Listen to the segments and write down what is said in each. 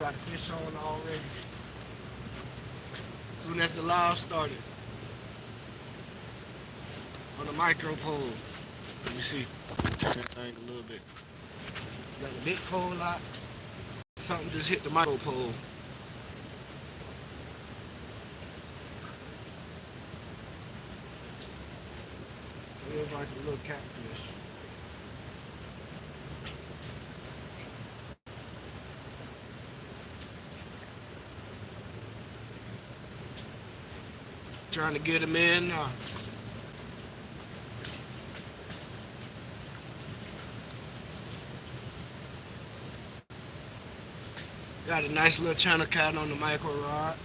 Got the fish on already. Soon as the live started. On the micro pole. Let me see. Turn that thing a little bit. Got the big pole out. Something just hit the micro pole. It looks like a little catfish. Trying to get him in. Got a nice little channel cat on the micro rod.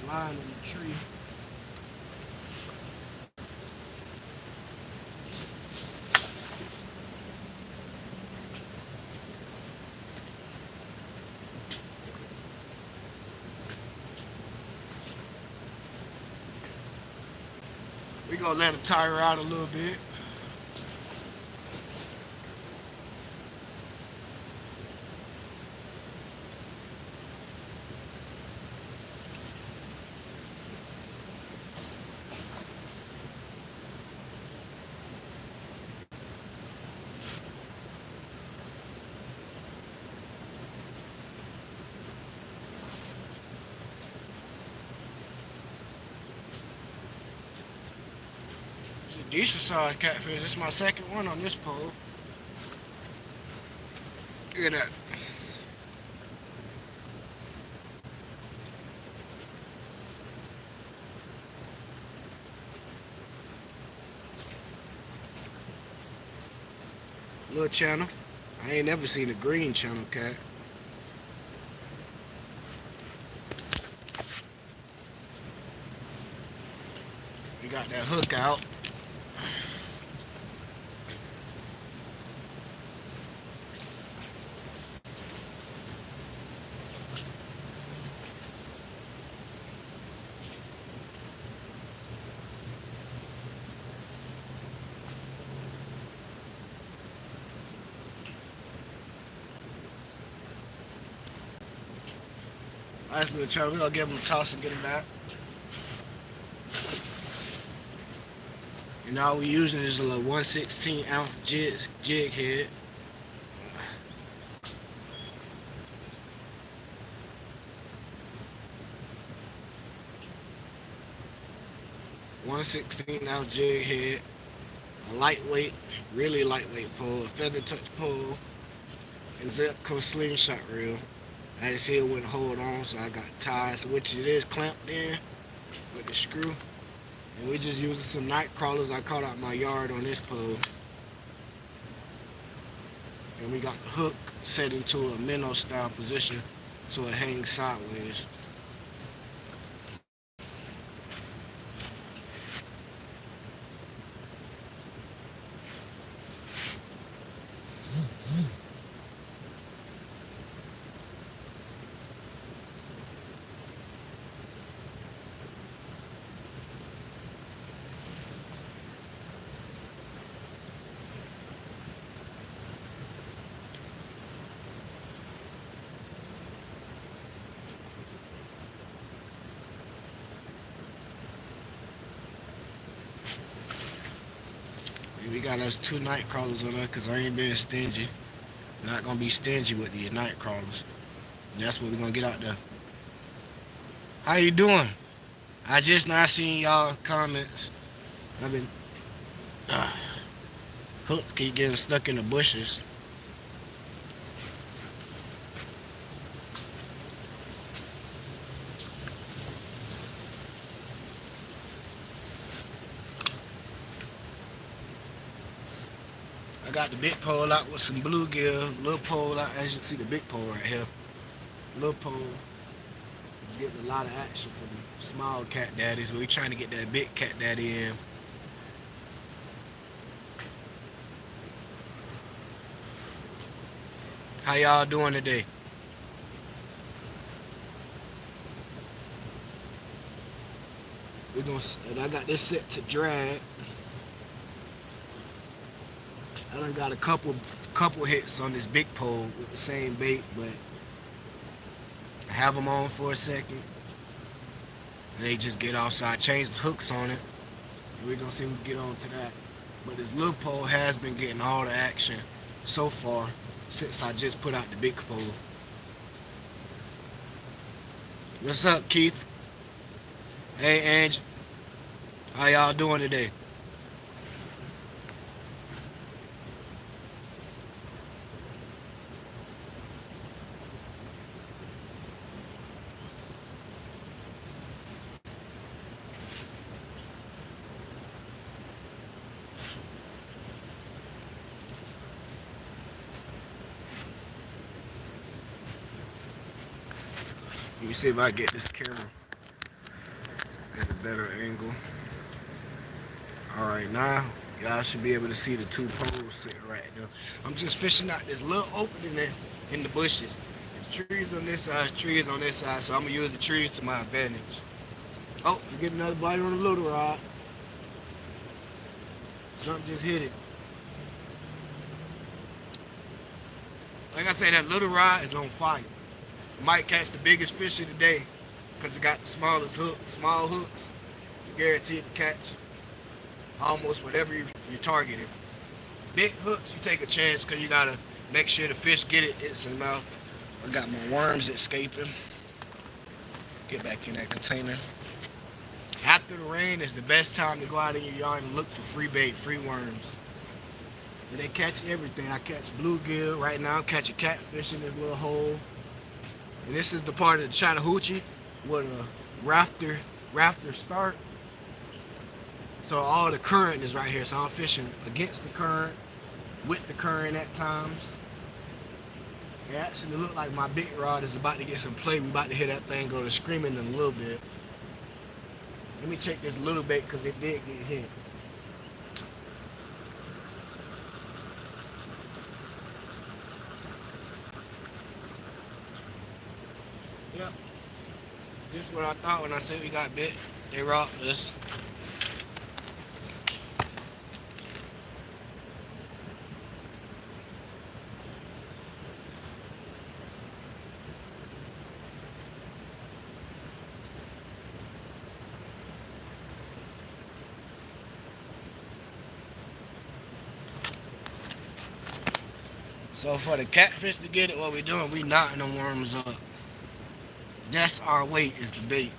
Line in the tree. We gonna let him tire out a little bit. It's a decent sized catfish. This is my second one on this pole. Look at that. Little channel. I ain't never seen a green channel cat. We got that hook out. Nice little channel. We're gonna give him a toss and get him back. And all we using is a little 1/16 ounce jig head. 1/16 ounce jig head. A lightweight, really lightweight pole, a feather touch pole, and Zebco slingshot reel. I just said it wouldn't hold on, so I got ties, which it is clamped in with the screw. And we just using some night crawlers I caught out my yard on this pole. And we got the hook set into a minnow style position so it hangs sideways. We got us 2 night crawlers on there because I ain't being stingy. Not gonna be stingy with these night crawlers. And that's what we're gonna get out there. How you doing? I just not seen y'all comments. I've been hook keep getting stuck in the bushes. I got the big pole out with some bluegill. Little pole out, as you can see the big pole right here. Little pole is getting a lot of action for the small cat daddies, but we trying to get that big cat daddy in. How y'all doing today? And I got this set to drag. I done got a couple hits on this big pole with the same bait, but I have them on for a second. And they just get off, so I changed the hooks on it. And we're gonna see if we can get on to that. But this little pole has been getting all the action so far since I just put out the big pole. What's up, Keith? Hey, Ange. How y'all doing today? Let me see if I get this camera at a better angle. Alright, now y'all should be able to see the two poles sitting right there. I'm just fishing out this little opening there in the bushes. There's trees on this side, trees on this side, so I'm gonna use the trees to my advantage. Oh, you get another bite on the little rod. Something just hit it. Like I said, that little rod is on fire. Might catch the biggest fish of the day because it got the smallest hooks, small hooks. Guaranteed to catch almost whatever you're targeting. Big hooks, you take a chance because you gotta make sure the fish get it. It's in the mouth. I got my worms escaping. Get back in that container. After the rain is the best time to go out in your yard and look for free bait, free worms. And they catch everything. I catch bluegill right now. I'm catching catfish in this little hole. And this is the part of the Chattahoochee where the rafter start. So all the current is right here. So I'm fishing against the current, with the current at times. It actually looked like my big rod is about to get some play. We about to hear that thing go to screaming in a little bit. Let me check this little bait because it did get hit. Yep. Just what I thought when I said we got bit. They robbed us. So for the catfish to get it, what we doing, we knotting them worms up. That's our weight, is the bait.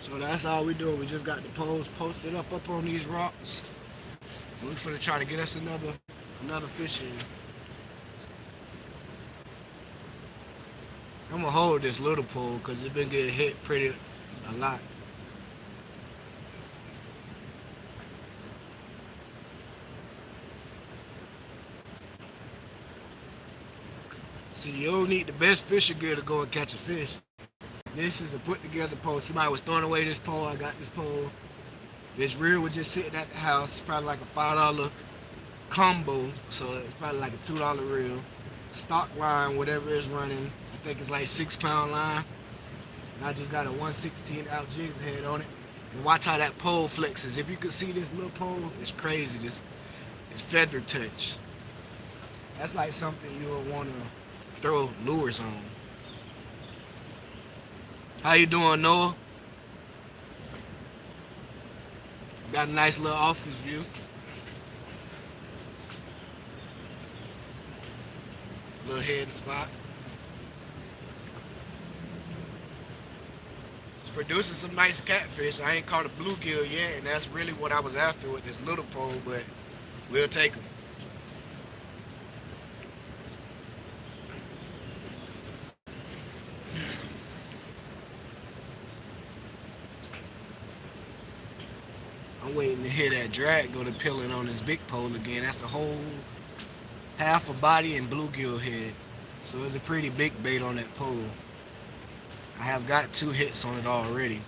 So that's all we doing. We just got the poles posted up on these rocks. We're gonna try to get us another fish in. I'm gonna hold this little pole because it's been getting hit pretty a lot. See, you don't need the best fishing gear to go and catch a fish. This is a put together pole. Somebody was throwing away this pole. I got this pole. This reel was just sitting at the house. It's probably like a $5 combo. So it's probably like a $2 reel. Stock line, whatever it's running. I think it's like 6-pound line. And I just got a 1/16 out jig head on it. And watch how that pole flexes. If you could see this little pole, it's crazy. It's feather touch. That's like something you would want to throw lures on. How you doing, Noah? Got a nice little office view. Little hidden spot. producing some nice catfish. I ain't caught a bluegill yet, and that's really what I was after with this little pole, but we'll take them. I'm waiting to hear that drag go to peeling on this big pole again. That's a whole half a body and bluegill head. So it's a pretty big bait on that pole. I have got 2 hits on it already.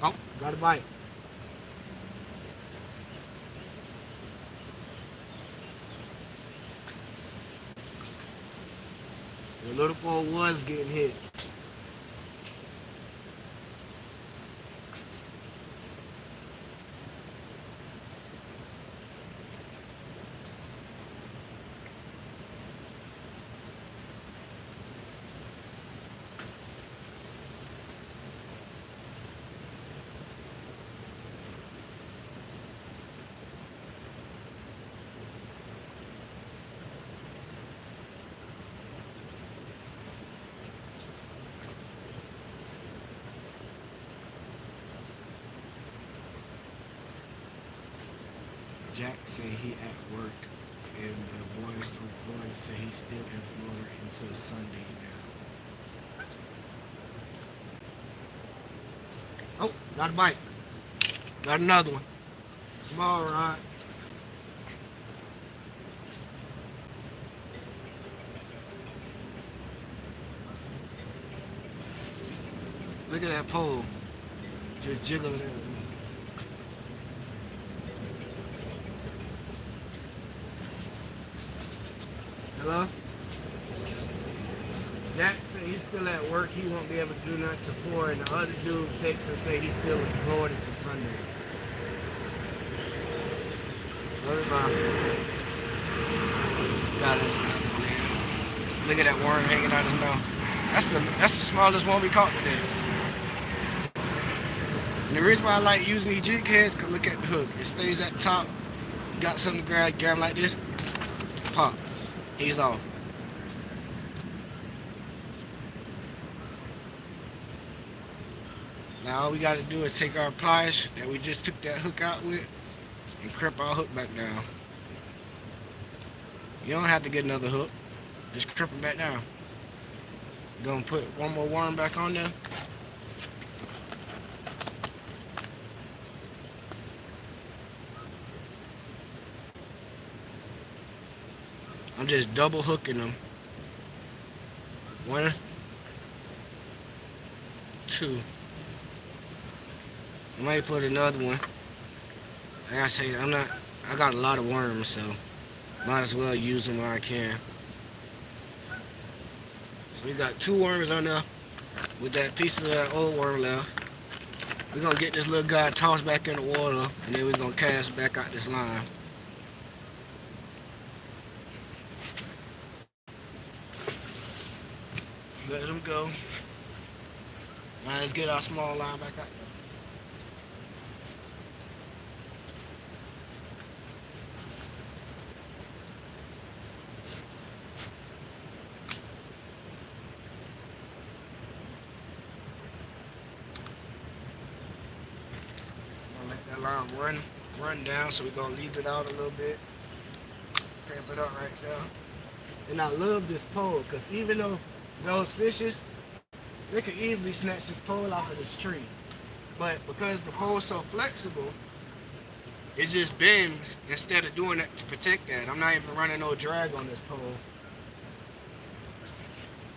Oh, got a bite. The little pole was getting hit. Jack said he at work, and the boy from Florida said he's still in Florida until Sunday now. Oh, got a bite. Got another one. Small rod. Look at that pole. Just jiggling it. Hello? Jack said he's still at work. He won't be able to do nothing to 4. And the other dude texts and say he's still in Florida till Sunday. God, that's another one, man. Look at that worm hanging out his mouth. That's the smallest one we caught today. And the reason why I like using these jig heads, cause look at the hook. It stays at the top. You got something to grab him like this. Pop. He's off. Now all we got to do is take our pliers that we just took that hook out with and crimp our hook back down. You don't have to get another hook. Just crimp it back down. Gonna put one more worm back on there. I'm just double hooking them. 1, 2. I might put another one. Like I say, I got a lot of worms, so might as well use them while I can. So we got 2 worms on there with that piece of that old worm left. We're gonna get this little guy tossed back in the water, and then we're gonna cast back out this line. Let him go. Now let's get our small line back out. Gonna let that line run down, so we're gonna leave it out a little bit. Cramp it up right there. And I love this pole, because even though those fishes, they could easily snatch this pole off of this tree. But because the pole's so flexible, it just bends instead of doing that to protect that. I'm not even running no drag on this pole.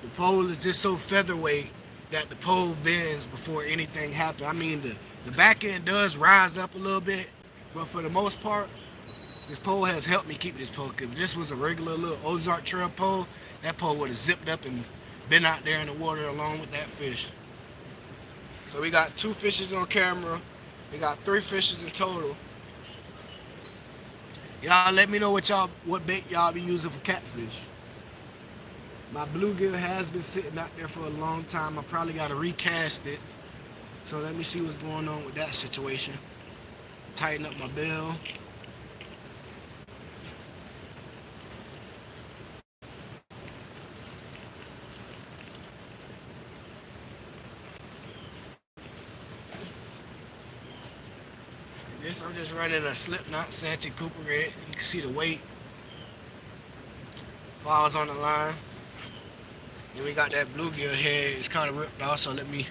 The pole is just so featherweight that the pole bends before anything happens. I mean, the back end does rise up a little bit, but for the most part, this pole has helped me keep this pole. If this was a regular little Ozark Trail pole, that pole would have zipped up and been out there in the water along with that fish. So we got 2 fishes on camera. We got 3 fishes in total. Y'all let me know what bait y'all be using for catfish. My bluegill has been sitting out there for a long time. I probably got to recast it. So let me see what's going on with that situation. Tighten up my bell. This I'm just running a Slipknot Santee Cooper Red. You can see the weight falls on the line. Then we got that bluegill head. It's kind of ripped off, so let me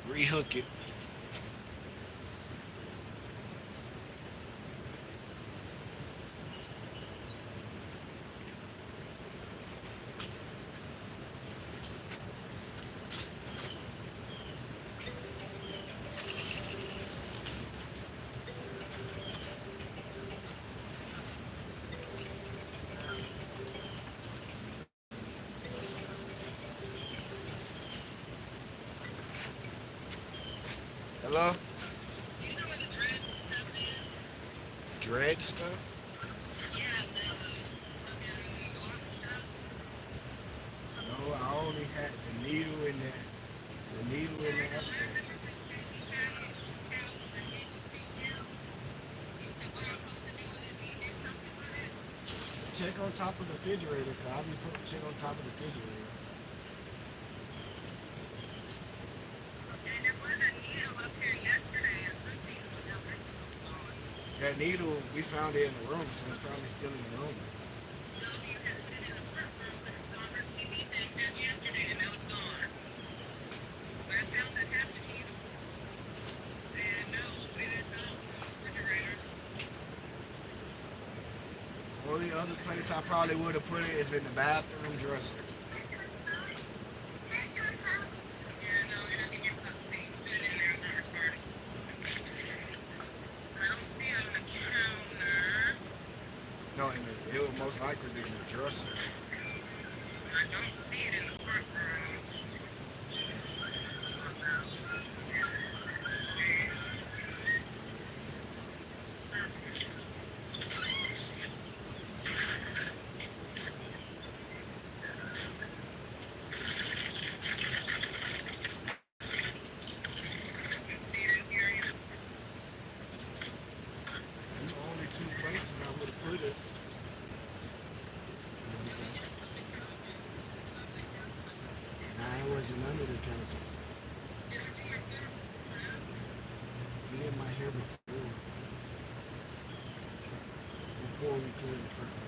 rehook it. Hello? Dread stuff? No, I only had the needle in that. The needle in the episode. Check on top of the refrigerator, cause I'll be putting shit on top of the refrigerator. That needle, we found it in the room, so it's probably still in the room. Only other place I probably would have put it is in the bathroom dresser. No, it would most likely be in the dresser. The only two places I would have put it. Nah, it wasn't under the couches. We did my hair before we cleaned the front.